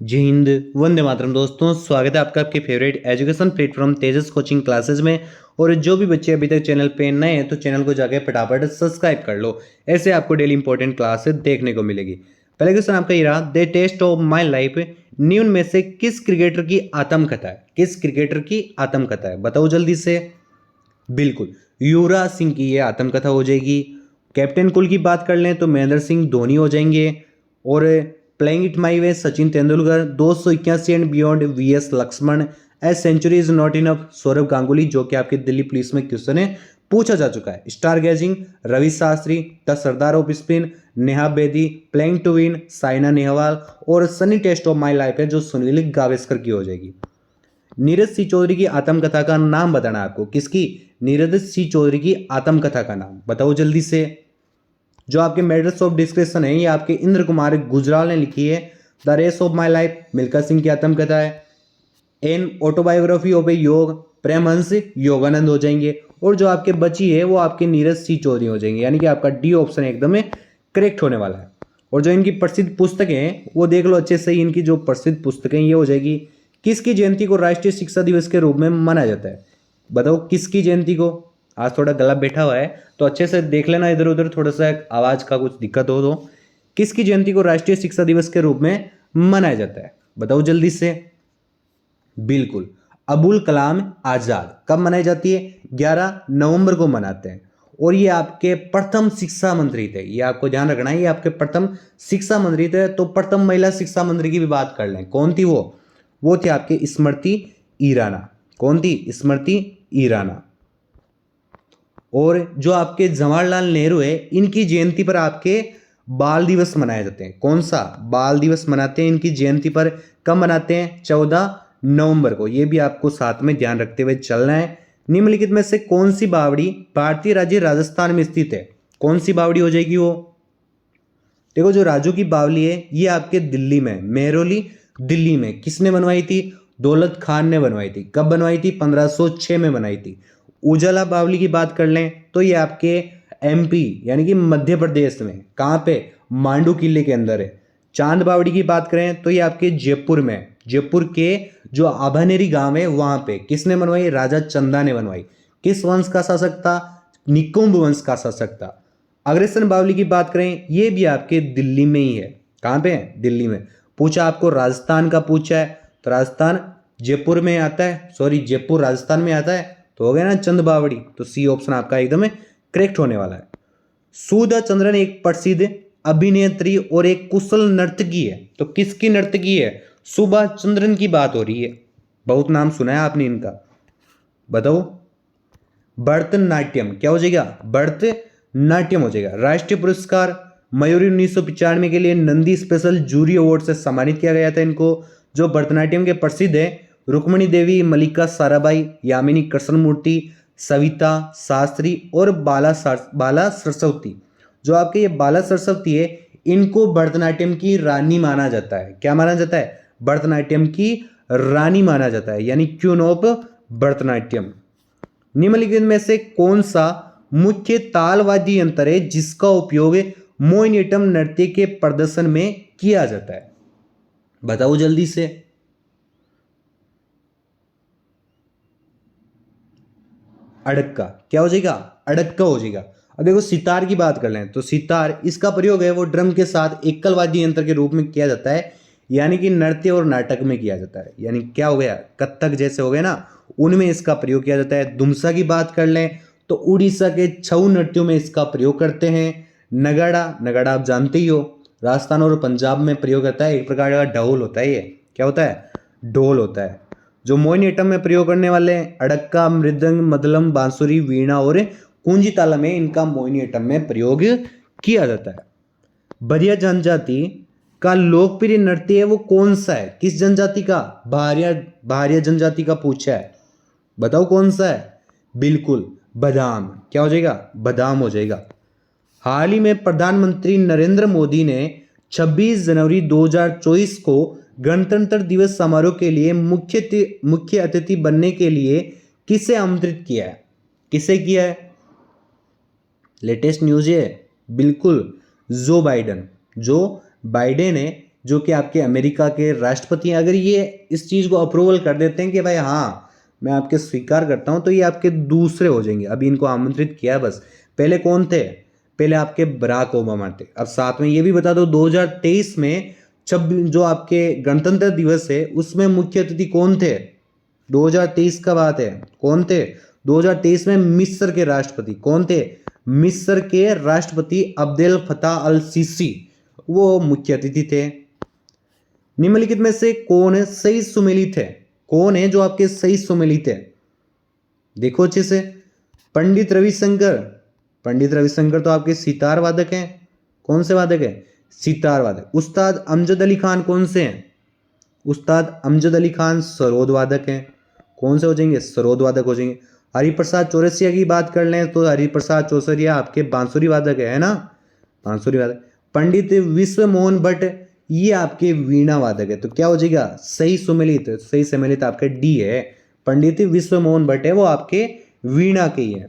जय हिंद, वंदे मातरम। दोस्तों, स्वागत है आपका आपके फेवरेट एजुकेशन प्लेटफॉर्म तेजस कोचिंग क्लासेस में। और जो भी बच्चे अभी तक चैनल पे नए हैं तो चैनल को जाके फटाफट सब्सक्राइब कर लो। ऐसे आपको डेली इंपॉर्टेंट क्लासेस देखने को मिलेगी। पहले क्वेश्चन आपका ये रहा, the test of my life निम्न में से किस क्रिकेटर की आत्मकथा है? किस क्रिकेटर की आत्मकथा है? बताओ जल्दी से। बिल्कुल, युवराज सिंह की ये आत्मकथा हो जाएगी। कैप्टन कुल की बात कर लें तो महेंद्र सिंह धोनी हो जाएंगे। और playing it my way Sachin Tendulkar, 281 and beyond VS Laxman, a century is not enough Sourav Ganguly, जो कि आपके दिल्ली पुलिस में क्वेश्चन है पूछा जा चुका है। Star gazing Ravi Shastri, the Sardar of spin Neha Bedi, playing to win Saina Nehwal, और Sunny test of my life है जो सुनील गावस्कर की हो जाएगी। नीरज सी चौधरी की आत्मकथा का नाम बताना है आपको। किसकी? नीरज सी चौधरी की आत्मकथा का नाम बताओ जल्दी से। जो आपके मेडल्स ऑफ डिस्क्रिप्शन है ये आपके इंद्र कुमार गुजराल ने लिखी है। The race of my life Milkha Singh की आत्मकथा है। एन ऑटोबायोग्राफी ऑफ ए योग प्रेमहंस योगानंद हो जाएंगे। और जो आपके बची है वो आपके नीरज सी चौधरी हो जाएंगे, यानी कि आपका डी ऑप्शन एकदम करेक्ट होने वाला है। और जो इनकी प्रसिद्ध पुस्तकें हैं वो देख लो अच्छे से। इनकी जो प्रसिद्ध पुस्तकें ये हो जाएगी। किसकी जयंती को राष्ट्रीय शिक्षा दिवस के रूप में मनाया जाता है? बताओ किसकी जयंती को। आज थोड़ा गला बैठा हुआ है तो अच्छे से देख लेना इधर उधर, थोड़ा सा आवाज का कुछ दिक्कत हो तो। किसकी जयंती को राष्ट्रीय शिक्षा दिवस के रूप में मनाया जाता है? बताओ जल्दी से। बिल्कुल, अबुल कलाम आजाद। कब मनाई जाती है? 11 नवंबर को मनाते हैं। और ये आपके प्रथम शिक्षा मंत्री थे, ये आपको ध्यान रखना है, ये आपके प्रथम शिक्षा मंत्री थे। तो प्रथम महिला शिक्षा मंत्री की भी बात कर लें, कौन थी वो थी आपके स्मृति ईराना। कौन थी? स्मृति ईराना। और जो आपके जवाहरलाल नेहरू है इनकी जयंती पर आपके बाल दिवस मनाए जाते हैं। कौन सा बाल दिवस मनाते हैं इनकी जयंती पर? कब मनाते हैं? 14 नवंबर को। यह भी आपको साथ में ध्यान रखते हुए चलना है। निम्नलिखित में से कौन सी बावड़ी भारतीय राज्य राजस्थान में स्थित है? कौन सी बावड़ी हो जाएगी वो? देखो, जो राजू की बावली है ये आपके दिल्ली में, मेहरौली दिल्ली में। किसने बनवाई थी? दौलत खान ने बनवाई थी। कब बनवाई थी? 1506 में बनाई थी। उजाला बावली की बात कर लें तो ये आपके एमपी यानी कि मध्य प्रदेश में। कहाँ पे? मांडू किले के अंदर है। चांद बावड़ी की बात करें तो ये आपके जयपुर में, जयपुर के जो आभानेरी गांव है वहां पे। किसने बनवाई? राजा चंदा ने बनवाई। किस वंश का शासक था? निकुंभ वंश का शासक था। अग्रसेन बावली की बात करें ये भी आपके दिल्ली में ही है। कहाँ पे है? दिल्ली में। पूछा आपको राजस्थान का पूछा है तो राजस्थान जयपुर में आता है, सॉरी जयपुर राजस्थान में आता है। तो हो गया ना चंद बावड़ी। तो सी ऑप्शन आपका एकदम करेक्ट होने वाला है। सुधा चंद्रन एक प्रसिद्ध अभिनेत्री और एक कुशल नर्तकी है। तो किसकी नर्तकी है? सुधा चंद्रन की बात हो रही है। बहुत नाम सुना है आपने इनका। बताओ। भरतनाट्यम क्या हो जाएगा? भरतनाट्यम हो जाएगा। राष्ट्रीय पुरस्कार मयूरी 1995 के लिए नंदी स्पेशल जूरी अवार्ड से सम्मानित किया गया था इनको। जो भरतनाट्यम के प्रसिद्ध है रुक्मणी देवी, मल्लिका साराभाई, यामिनी कृष्णमूर्ति, सविता शास्त्री और बाला सरस्वती। जो आपके ये बाला सरस्वती है इनको भरतनाट्यम की रानी माना जाता है। क्या माना जाता है? भरतनाट्यम की रानी माना जाता है, यानी क्वीन ऑफ भरतनाट्यम। निम्नलिखित में से कौन सा मुख्य तालवाद्य यंत्र है जिसका उपयोग मोहिनीअट्टम नृत्य के प्रदर्शन में किया जाता है? बताओ जल्दी से। अड़क्का क्या हो जाएगा? अड़क्का हो जाएगा। अब देखो सितार की बात कर लें तो सितार इसका प्रयोग है वो ड्रम के साथ एकल वाद्य यंत्र के रूप में किया जाता है, यानी कि नृत्य और नाटक में किया जाता है। यानी क्या हो गया? कत्थक जैसे हो गए ना, उनमें इसका प्रयोग किया जाता है। दुमसा की बात कर लें तो उड़ीसा के छऊ नृत्यों में इसका प्रयोग करते हैं। नगाड़ा, नगाड़ा आप जानते ही हो, राजस्थान और पंजाब में प्रयोग करता है। एक प्रकार का ढोल होता है ये। क्या होता है? ढोल होता है। जो मोहिनीअट्टम में प्रयोग करने वाले अड़क्का, मृदंग, मदलम, बांसुरी, वीणा और कुंजी तालम में इनका मोहिनीअट्टम में प्रयोग किया जाता है। बरिया जनजाति का लोकप्रिय नृत्य है वो कौन सा है? किस जनजाति का? भारिया जनजाति का पूछा है। बताओ कौन सा है? बिल्कुल बदाम। क्या हो जाएगा? बदाम हो जाएगा। हाल ही में प्रधानमंत्री नरेंद्र मोदी ने 26 जनवरी 2024 को गणतंत्र दिवस समारोह के लिए मुख्य अतिथि बनने के लिए किसे आमंत्रित किया है? किसे किया है? लेटेस्ट न्यूज है। बिल्कुल जो बाइडेन। जो बाइडेन है जो कि आपके अमेरिका के राष्ट्रपति हैं, अगर ये इस चीज़ को अप्रूवल कर देते हैं कि भाई हाँ मैं आपके स्वीकार करता हूँ, तो ये आपके दूसरे हो जाएंगे। अभी इनको आमंत्रित किया है बस। पहले कौन थे? पहले आपके बराक ओबामा थे। अब साथ में ये भी बता दो 2023 में जो आपके गणतंत्र दिवस है उसमें मुख्य अतिथि कौन थे? 2023 का बात है, कौन थे? 2023 में मिस्र के राष्ट्रपति कौन थे? मिस्र के राष्ट्रपति अब्देल फताह अल सीसी, वो मुख्य अतिथि थे। निम्नलिखित में से कौन सही सुमेलित है? कौन है जो आपके सही सुमेलित है? देखो अच्छे से। पंडित रविशंकर। पंडित रविशंकर तो आपके सितार वादक हैं। कौन से वादक है? सितार वादक। उस्ताद अमजद अली खान कौन से हैं? उस्ताद अमजद अली खान सरोद वादक हैं। कौन से हो जाएंगे? सरोद वादक हो जाएंगे। हरिप्रसाद चौरसिया की बात कर लें तो हरिप्रसाद चौरसिया आपके बांसुरी वादक है ना, बांसुरी वादक। पंडित विश्व मोहन भट्ट ये आपके वीणा वादक है। तो क्या हो जाएगा? सही सुमेलित। सही सम्मिलित आपका डी है। पंडित विश्व मोहन भट्ट है, वो आपके वीणा के ही है।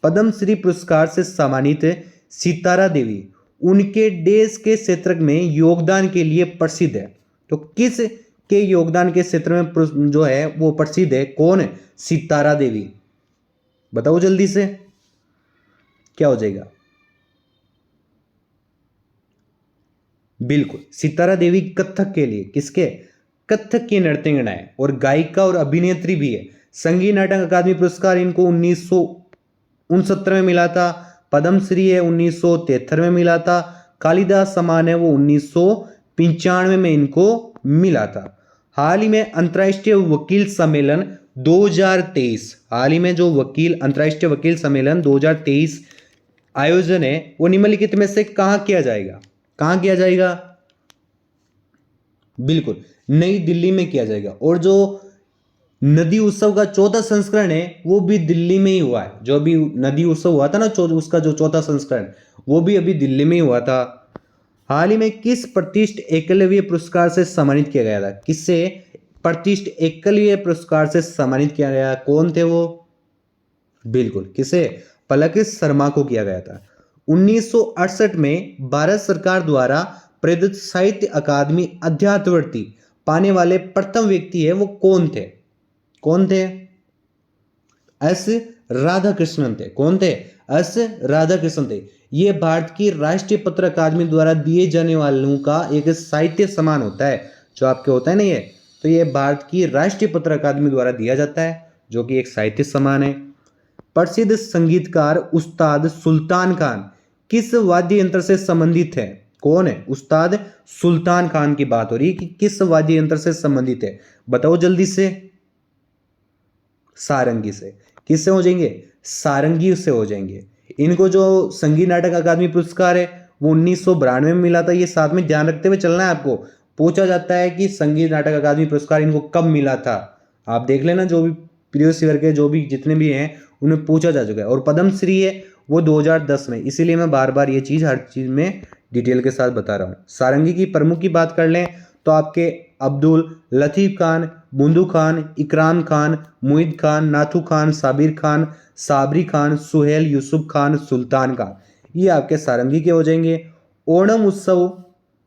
पद्म श्री पुरस्कार से सम्मानित सितारा देवी उनके देश के क्षेत्र में योगदान के लिए प्रसिद्ध है। तो किस के योगदान के क्षेत्र में जो है वो प्रसिद्ध है? कौन है? सितारा देवी। बताओ जल्दी से, क्या हो जाएगा? बिल्कुल, सितारा देवी कथक के लिए, किसके? कथक की नर्तंगना है और गायिका और अभिनेत्री भी है। संगीत नाटक अकादमी पुरस्कार इनको 1969 में मिला था। पद्मश्री है 1973 में मिला था। कालिदास सम्मान है वो 1995 में इनको मिला था। हाल ही में अंतर्राष्ट्रीय वकील सम्मेलन 2023, हाल ही में जो अंतर्राष्ट्रीय वकील सम्मेलन 2023 आयोजन है वो निम्नलिखित में से कहां किया जाएगा? कहां किया जाएगा? बिल्कुल, नई दिल्ली में किया जाएगा। और जो नदी उत्सव का चौथा संस्करण है वो भी दिल्ली में ही हुआ है। जो अभी नदी उत्सव हुआ था ना, उसका जो चौथा संस्करण, वो भी अभी दिल्ली में ही हुआ था। हाल ही में किस प्रतिष्ठित एकलव्य पुरस्कार से सम्मानित किया गया था? किससे प्रतिष्ठित एकलव्य पुरस्कार से सम्मानित किया गया? कौन थे वो? बिल्कुल, किसे? पलक शर्मा को किया गया था। 1968 में भारत सरकार द्वारा प्रदत्त साहित्य अकादमी अध्यात्वृत्ति पाने वाले प्रथम व्यक्ति है वो कौन थे? कौन थे? एस राधाकृष्णन थे। कौन थे? एस राधाकृष्णन थे। ये भारत की राष्ट्रीय पत्र अकादमी द्वारा दिए जाने वालों का एक साहित्य सम्मान होता है, जो आपके होता है ना ये, तो ये भारत की राष्ट्रीय पत्र अकादमी द्वारा दिया जाता है, जो कि एक साहित्य सम्मान है। प्रसिद्ध संगीतकार उस्ताद सुल्तान खान किस वाद्य यंत्र से संबंधित है? कौन है? उस्ताद सुल्तान खान की बात हो रही है कि किस वाद्य यंत्र से संबंधित है? बताओ जल्दी से। सारंगी से। किससे हो जाएंगे? सारंगी से हो जाएंगे। इनको जो संगीत नाटक अकादमी पुरस्कार है वो 1992 में मिला था। ये साथ में ध्यान रखते हुए चलना है आपको। पूछा जाता है कि संगीत नाटक अकादमी पुरस्कार इनको कब मिला था, आप देख लेना। जो भी प्रीवियस ईयर के जो भी जितने भी हैं उन्हें पूछा जा चुका है। और पद्मश्री है वो 2010 में, इसीलिए मैं बार बार ये चीज़ हर चीज़ में डिटेल के साथ बता रहा हूँ। सारंगी की प्रमुख की बात कर लें तो आपके अब्दुल लतीफ़ खान, बुंदू खान, इकराम खान, मुईद खान, नाथू खान, साबिर खान, साबरी खान, सुहेल, यूसुफ खान, सुल्तान खान, ये आपके सारंगी के हो जाएंगे। ओणम उत्सव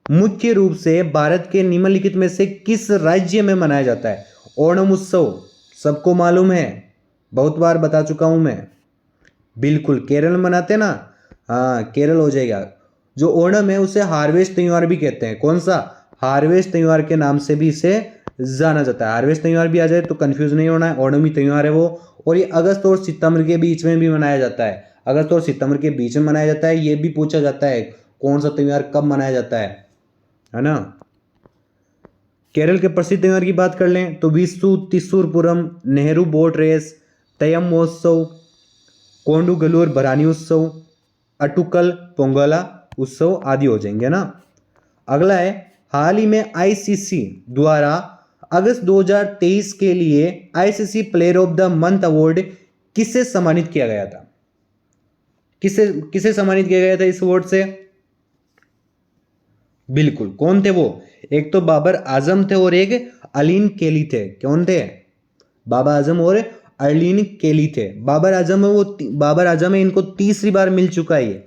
मुख्य रूप से भारत के निम्नलिखित में से किस राज्य में मनाया जाता है? ओणम उत्सव सबको मालूम है, बहुत बार बता चुका हूं मैं। बिल्कुल, केरल में मनाते हैं ना, हाँ केरल हो जाएगा। जो ओणम है उसे हार्वेस्ट त्योहार भी कहते हैं। कौन सा? हार्वेस्ट त्योहार के नाम से भी इसे जाना जाता है। हार्वेस्ट त्योहार भी आ जाए तो कंफ्यूज नहीं होना है, ओणम ही त्योहार है वो। और ये अगस्त और सितंबर के बीच में भी मनाया जाता है। अगस्त और सितंबर के बीच में मनाया जाता है। ये भी पूछा जाता है कौन सा त्योहार कब मनाया जाता है ना। केरल के प्रसिद्ध त्योहार की बात कर लें तो विशु तिरुपुरम, नेहरू बोट रेस, तयम महोत्सव, कोंडुगलूर भरानी उत्सव, अटुकल पोंगला उत्सव आदि हो जाएंगे ना। अगला है, हाल ही में आईसीसी द्वारा अगस्त 2023 के लिए ICC player of the month award किससे सम्मानित किया गया था? किसे किसे सम्मानित किया गया था इस अवार्ड से? बिल्कुल, कौन थे वो? एक तो बाबर आजम थे और एक अलीन केली थे। कौन थे? बाबर आजम और अर्लीन केली थे। बाबर आजम है, इनको तीसरी बार मिल चुका है। ये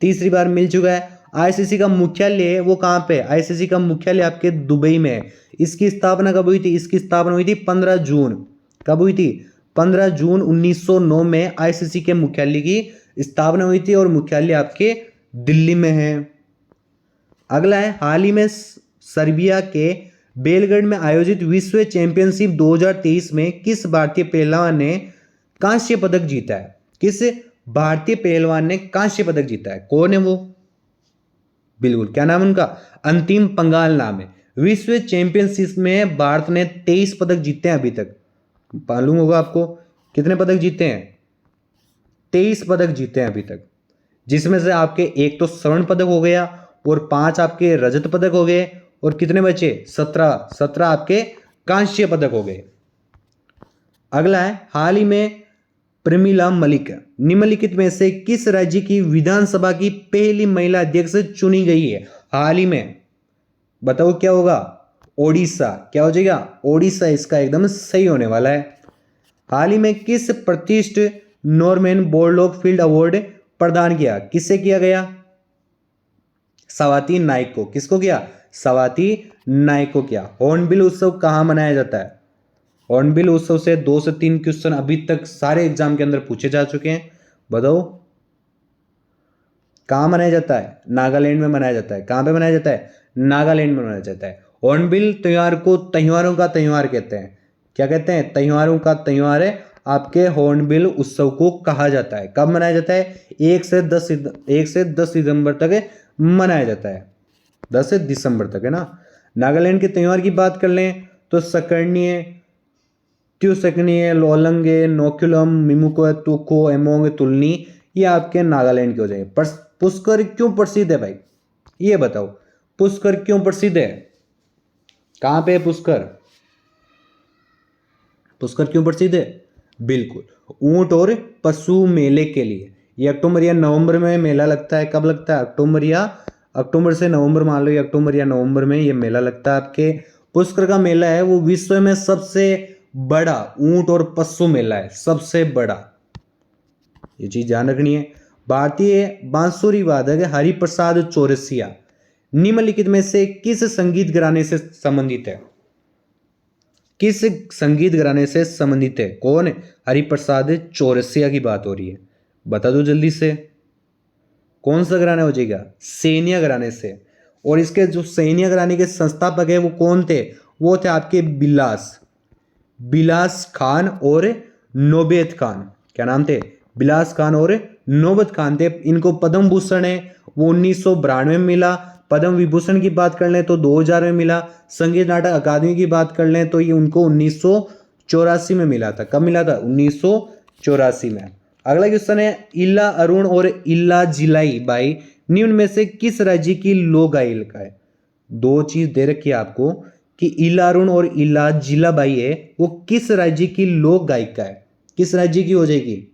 तीसरी बार मिल चुका है। आईसीसी का मुख्यालय वो कहाँ पे? आईसीसी का मुख्यालय आपके दुबई में है। इसकी स्थापना कब हुई थी? इसकी स्थापना हुई थी 15 जून। कब हुई थी? 15 जून 1909 में आईसीसी के मुख्यालय की स्थापना हुई थी और मुख्यालय आपके दिल्ली में है। अगला है, हाल ही में सर्बिया के बेलग्रेड में आयोजित विश्व चैंपियनशिप 2023 में किस भारतीय पहलवान ने कांस्य पदक जीता है? किस भारतीय पहलवान ने कांस्य पदक जीता है? कौन है वो? बिल्कुल, क्या नाम है उनका? अंतिम पंघाल नाम है। विश्व चैंपियनशिप में भारत ने 23 पदक जीते हैं अभी तक। मालूम होगा आपको कितने पदक जीते हैं? 23 पदक जीते हैं अभी तक, जिसमें से आपके एक तो स्वर्ण पदक हो गया और 5 आपके रजत पदक हो गए और कितने बचे? 17 आपके कांस्य पदक हो गए। अगला है, हाल ही में प्रमिला मलिक निम्नलिखित में से किस राज्य की विधानसभा की पहली महिला अध्यक्ष चुनी गई है? हाल ही में बताओ क्या होगा? ओडिशा। क्या हो जाएगा? ओडिशा इसका एकदम सही होने वाला है। हाल ही में किस प्रतिष्ठित नॉर्मैन बोरलॉग फील्ड अवार्ड प्रदान किया? किससे किया गया? स्वाति नाइक को। किसको किया? स्वाति नाइक को किया। हॉर्नबिल उत्सव कहां मनाया जाता है? हॉर्नबिल उत्सव से 2 से 3 क्वेश्चन अभी तक सारे एग्जाम के अंदर पूछे जा चुके हैं। बताओ कहां मनाया जाता है? नागालैंड में मनाया जाता है। कहां पे मनाया जाता है? नागालैंड में मनाया जाता है। हॉर्नबिल त्योहार को त्योहारों का त्योहार कहते हैं। क्या कहते हैं? त्योहारों का त्योहार है आपके हॉर्नबिल उत्सव को कहा जाता है। कब मनाया जाता है? 1 से 10 दिसंबर तक मनाया जाता है। 10 दिसंबर तक है ना। नागालैंड के त्योहार की बात कर लें तो सकर्णीय, त्युसकनीय, लोलंगे, नोकुलम, मिमुको, तुको, एमोंग, तुलनी, ये आपके नागालैंड के हो जाएंगे। पर पुष्कर क्यों प्रसिद्ध है भाई? ये बताओ पुष्कर क्यों प्रसिद्ध है? कहां पे है पुष्कर? पुष्कर क्यों प्रसिद्ध है? बिल्कुल, ऊंट और पशु मेले के लिए। ये अक्टूबर या नवंबर में मेला लगता है। कब लगता है? अक्टूबर से नवंबर, मान लो ये अक्टूबर या नवंबर में ये मेला लगता है। आपके पुष्कर का मेला है वो विश्व में सबसे बड़ा ऊंट और पशु मेला है, सबसे बड़ा। ये चीज ध्यान रखनी है। भारतीय बांसुरी वादक हरिप्रसाद चौरसिया निम्नलिखित में से किस संगीत घराने से संबंधित है? किस संगीत घराने से संबंधित है? कौन है? हरिप्रसाद चौरसिया की बात हो रही है। बता दो जल्दी से, कौन सा घराना हो जाएगा? सैनिया घराने से। और इसके जो सैनिया घराने के संस्थापक है वो कौन थे? वो थे आपके बिलास खान और नौबत खान। क्या नाम थे? बिलास खान और नौबत खान थे। इनको पद्म भूषण है वो 1992 में मिला। पद्म विभूषण की बात कर लें तो 2000 में मिला। संगीत नाटक अकादमी की बात कर लें तो ये उनको 1984 में मिला था। कब मिला था? 1984 में। अगला क्वेश्चन है, इल्ला अरुण और इल्ला जिलाई बाई निम्न में से किस राज्य की लोक गायिका है? दो चीज दे रखी है आपको कि इल्ला अरुण और इल्ला जिलाबाई है वो किस राज्य की लोक गायिका है? किस राज्य की हो जाएगी?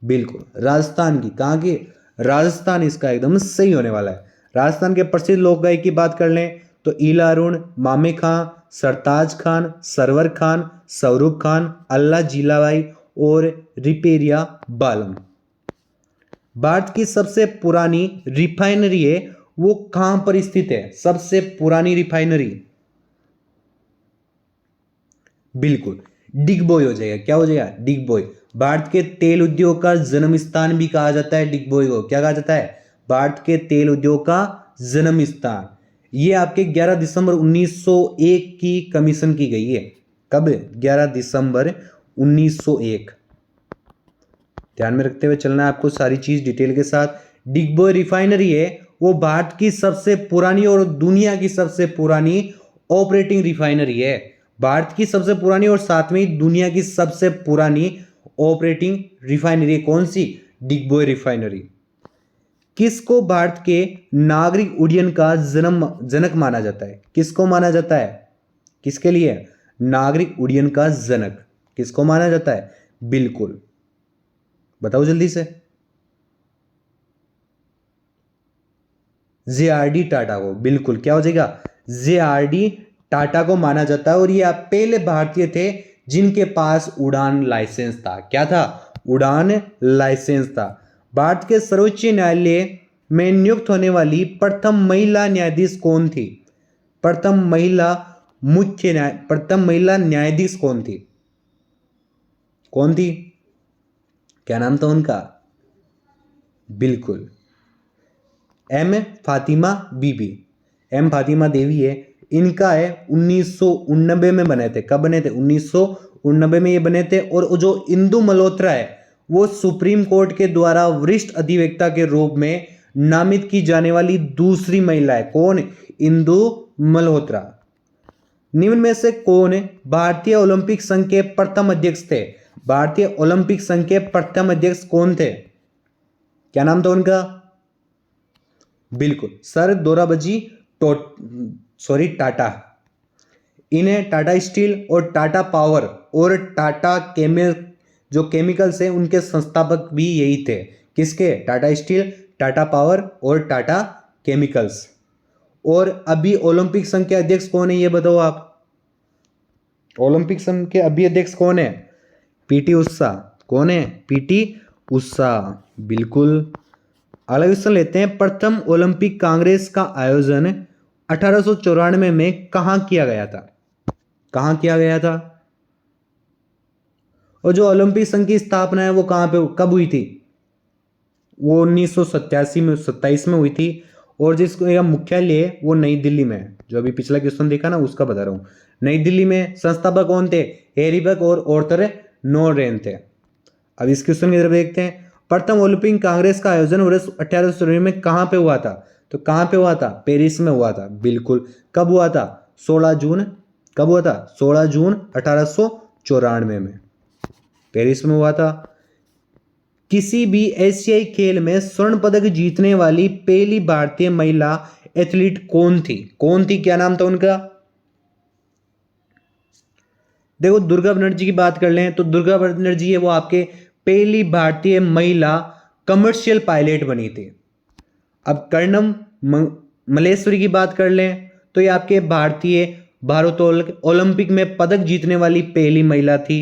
बिल्कुल राजस्थान की। कहां की? राजस्थान इसका एकदम सही होने वाला है। राजस्थान के प्रसिद्ध लोक गायक की बात कर लें तो इल्ला अरुण, मामे खां, सरताज खान, सरवर खान, स्वरूप खान, अल्लाह जिलाबाई और रिपेरिया बालम। भारत की सबसे पुरानी रिफाइनरी है वो कहां पर स्थित है? सबसे पुरानी रिफाइनरी बिल्कुल डिगबोई हो जाएगा। क्या हो जाएगा? डिगबोई। भारत के तेल उद्योग का जन्म स्थान भी कहा जाता है डिगबोई को। क्या कहा जाता है? भारत के तेल उद्योग का जन्म स्थान। ये आपके 11 दिसंबर 1901 की कमीशन की गई है। कब? 11 दिसंबर 1901। ध्यान में रखते हुए चलना है आपको सारी चीज डिटेल के साथ। डिगबोई रिफाइनरी है वो भारत की सबसे पुरानी और दुनिया की सबसे पुरानी ऑपरेटिंग रिफाइनरी है। भारत की सबसे पुरानी और साथ में दुनिया की सबसे पुरानी ऑपरेटिंग रिफाइनरी कौन सी? डिगबोई रिफाइनरी। किसको भारत के नागरिक उड्डयन का जनक माना जाता है? किसको माना जाता है? किसके लिए? नागरिक उड्डयन का जनक किसको माना जाता है? बिल्कुल बताओ जल्दी से। जे.आर.डी. टाटा को। बिल्कुल क्या हो जाएगा? जे.आर.डी. टाटा को माना जाता है और ये आप पहले भारतीय थे जिनके पास उड़ान लाइसेंस था। क्या था? उड़ान लाइसेंस था। भारत के सर्वोच्च न्यायालय में नियुक्त होने वाली प्रथम महिला न्यायाधीश कौन थी? प्रथम महिला न्यायाधीश कौन थी? कौन थी? क्या नाम था उनका? बिल्कुल एम फातिमा बीबी। एम फातिमा देवी है, इनका है 1989 में बने थे। कब बने थे? 1989 में ये बने थे। और जो इंदु मल्होत्रा है वो सुप्रीम कोर्ट के द्वारा वरिष्ठ अधिवक्ता के रूप में नामित की जाने वाली दूसरी महिला है। कौन? इंदु मल्होत्रा। निम्न में से कौन भारतीय ओलंपिक संघ के प्रथम अध्यक्ष थे? भारतीय ओलंपिक संघ के प्रथम अध्यक्ष कौन थे? क्या नाम था उनका? बिल्कुल सर दोराबजी टाटा। इन्हें टाटा स्टील और टाटा पावर और टाटा जो केमिकल्स हैं उनके संस्थापक भी यही थे। किसके? टाटा स्टील, टाटा पावर और टाटा केमिकल्स। और अभी ओलंपिक संघ के अध्यक्ष कौन है ये बताओ आप? ओलंपिक संघ के अभी अध्यक्ष कौन है? पीटी उषा। कौन है? पीटी उषा। बिल्कुल। अगला क्वेश्चन लेते हैं। प्रथम ओलंपिक कांग्रेस का आयोजन 1894 में कहां किया गया था? कहां किया गया था? और जो ओलंपिक संघ की स्थापना है वो कहां पे कब हुई थी? वो 1987 में 27 में हुई थी। और जिसको मुख्यालय है वो नई दिल्ली में है। जो अभी पिछला क्वेश्चन देखा ना उसका बता रहा हूं। नई दिल्ली में। संस्थापक कौन थे? हेरीबर्ग और ऑर्थर नोरेन थे। अब इस क्वेश्चन की तरफ देखते हैं। प्रथम ओलंपिक कांग्रेस का आयोजन वर्ष 1894 में कहां पे हुआ था? तो कहां पे हुआ था? पेरिस में हुआ था। बिल्कुल। कब हुआ था? 16 जून। कब हुआ था? 16 जून 1894 में पेरिस में हुआ था। किसी भी एशियाई खेल में स्वर्ण पदक जीतने वाली पहली भारतीय महिला एथलीट कौन थी? कौन थी? क्या नाम था उनका? देखो दुर्गा बनर्जी की बात कर लें तो दुर्गा बनर्जी है वो आपके पहली भारतीय महिला कमर्शियल पायलट बनी थी। अब कर्णम मलेश्वरी की बात कर लें तो ये आपके भारतीय ओलंपिक में पदक जीतने वाली पहली महिला थी।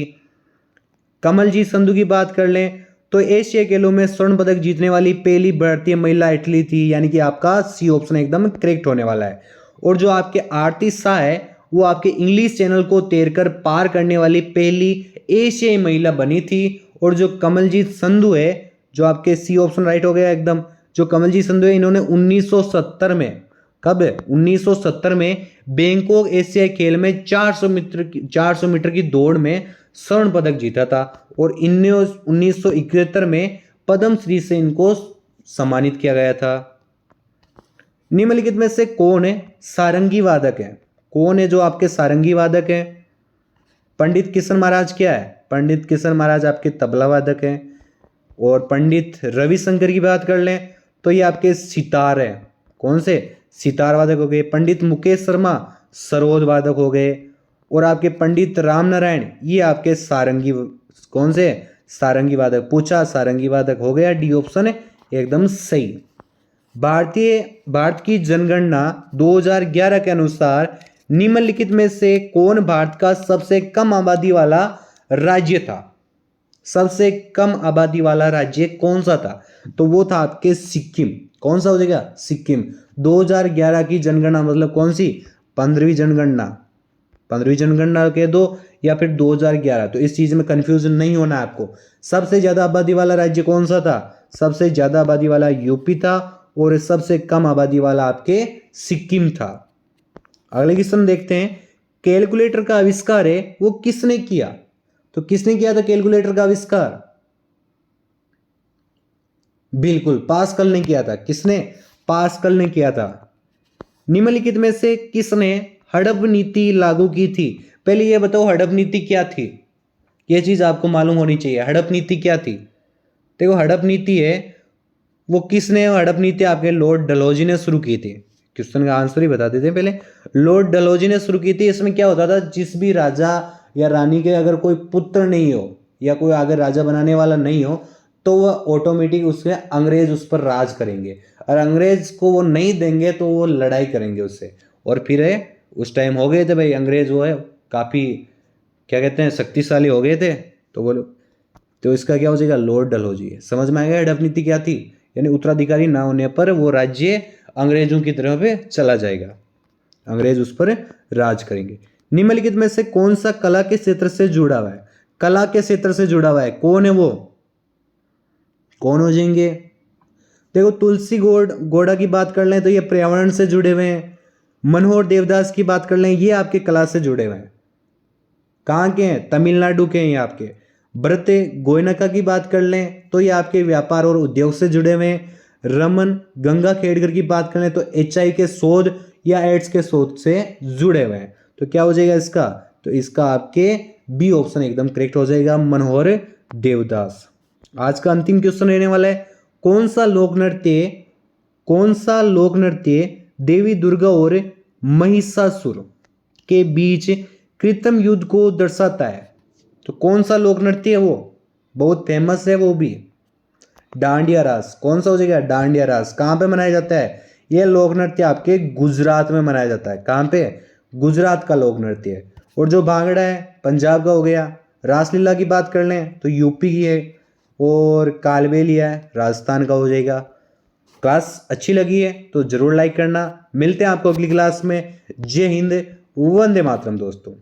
कमलजीत संधू की बात कर लें तो एशिया खेलों में स्वर्ण पदक जीतने वाली पहली भारतीय महिला एथलीट थी। यानी कि आपका सी ऑप्शन एकदम करेक्ट होने वाला है। और जो आपके आरती शाह है वो आपके इंग्लिश चैनल को तैरकर पार करने वाली पहली एशियाई महिला बनी थी। और जो कमलजीत संधू है जो आपके सी ऑप्शन राइट हो गया एकदम। जो कमलजीत संधू है इन्होंने 1970 में, कब? 1970 में बैंकॉक एशियाई खेल में 400 मीटर की दौड़ में स्वर्ण पदक जीता था। और 1971 में पद्मश्री से इनको सम्मानित किया गया था। निम्नलिखित में से कौन है सारंगी वादक है? कौन है जो आपके सारंगी वादक है? पंडित किशन महाराज क्या है? पंडित किशन महाराज आपके तबला वादक हैं। और पंडित रविशंकर की बात कर लें तो ये आपके सितार है। कौन से? सितार वादक हो गए। पंडित मुकेश शर्मा सरोद वादक हो गए। और आपके पंडित राम नारायण ये आपके सारंगी, कौन से? सारंगी वादक। पूछा सारंगी वादक हो गया। डी ऑप्शन है एकदम सही। भारत की जनगणना 2011 के अनुसार निम्नलिखित में से कौन भारत का सबसे कम आबादी वाला राज्य था? सबसे कम आबादी वाला राज्य कौन सा था? तो वो था आपके सिक्किम। कौन सा हो जाएगा? सिक्किम। 2011 की जनगणना मतलब कौन सी? 15वीं जनगणना। 15वीं जनगणना कह दो या फिर 2011। तो इस चीज में कंफ्यूजन नहीं होना है आपको। सबसे ज्यादा आबादी वाला राज्य कौन सा था? सबसे ज्यादा आबादी वाला यूपी था। और सबसे कम आबादी वाला आपके सिक्किम था। अगले क्वेश्चन देखते हैं। कैलकुलेटर का आविष्कार है वो किसने किया? तो किसने किया था कैलकुलेटर का आविष्कार? बिल्कुल पास्कल ने किया था। किसने? पास्कल ने किया था। निम्नलिखित में से किसने हड़प नीति लागू की थी? पहले ये बताओ हड़प नीति क्या थी? यह चीज आपको मालूम होनी चाहिए। हड़प नीति क्या थी? देखो हड़प नीति है वो किसने, हड़प नीति आपके लॉर्ड डलहौजी ने शुरू की थी। क्वेश्चन का आंसर ही बता देते हैं पहले। लॉर्ड डलहौजी ने शुरू की थी। इसमें क्या होता था, जिस भी राजा या रानी के अगर कोई पुत्र नहीं हो या कोई अगर राजा बनाने वाला नहीं हो तो वह ऑटोमेटिक उसके अंग्रेज उस पर राज करेंगे। और अंग्रेज को वो नहीं देंगे तो वो लड़ाई करेंगे उससे। और फिर उस टाइम हो गए थे भाई अंग्रेज वो है काफी क्या कहते हैं शक्तिशाली हो गए थे। तो इसका क्या हो जाएगा? लॉर्ड डलहौजी है। समझ में आ गया हड़प नीति क्या थी? यानी उत्तराधिकारी ना होने पर वो राज्य अंग्रेजों की तरफ चला जाएगा, अंग्रेज उस पर राज करेंगे। निम्नलिखित में से कौन सा कला के क्षेत्र से जुड़ा हुआ है? कला के क्षेत्र से जुड़ा हुआ है, कौन है वो? कौन हो जाएंगे? देखो, तुलसी गोड़ा की बात कर लें तो ये पर्यावरण से जुड़े हुए हैं। मनोहर देवदास की बात कर लें, ये आपके कला से जुड़े हुए हैं। कहाँ के हैं? तमिलनाडु के हैं ये आपके। भरत गोयनका की बात कर लें तो ये आपके व्यापार और उद्योग से जुड़े हुए हैं। रमन गंगा खेड़कर की बात कर लें तो HIV के शोध या एड्स के शोध से जुड़े हुए हैं। तो क्या हो जाएगा इसका? तो इसका आपके बी ऑप्शन एकदम करेक्ट हो जाएगा, मनोहर देवदास। आज का अंतिम क्वेश्चन रहने वाला है, कौन सा लोक नृत्य देवी दुर्गा और महिषासुर के बीच कृत्रिम युद्ध को दर्शाता है? तो कौन सा लोक नृत्य है वो? बहुत फेमस है वो भी, डांडिया रास। कौन सा हो जाएगा? डांडिया रास। कहाँ पे मनाया जाता है? ये लोक नृत्य आपके गुजरात में मनाया जाता है। कहाँ पे? गुजरात का लोक नृत्य है। और जो भांगड़ा है पंजाब का हो गया। रासलीला की बात कर लें तो यूपी की है। और कालबेलिया है राजस्थान का हो जाएगा। क्लास अच्छी लगी है तो जरूर लाइक करना। मिलते हैं आपको अगली क्लास में। जय हिंद, वंदे मातरम दोस्तों।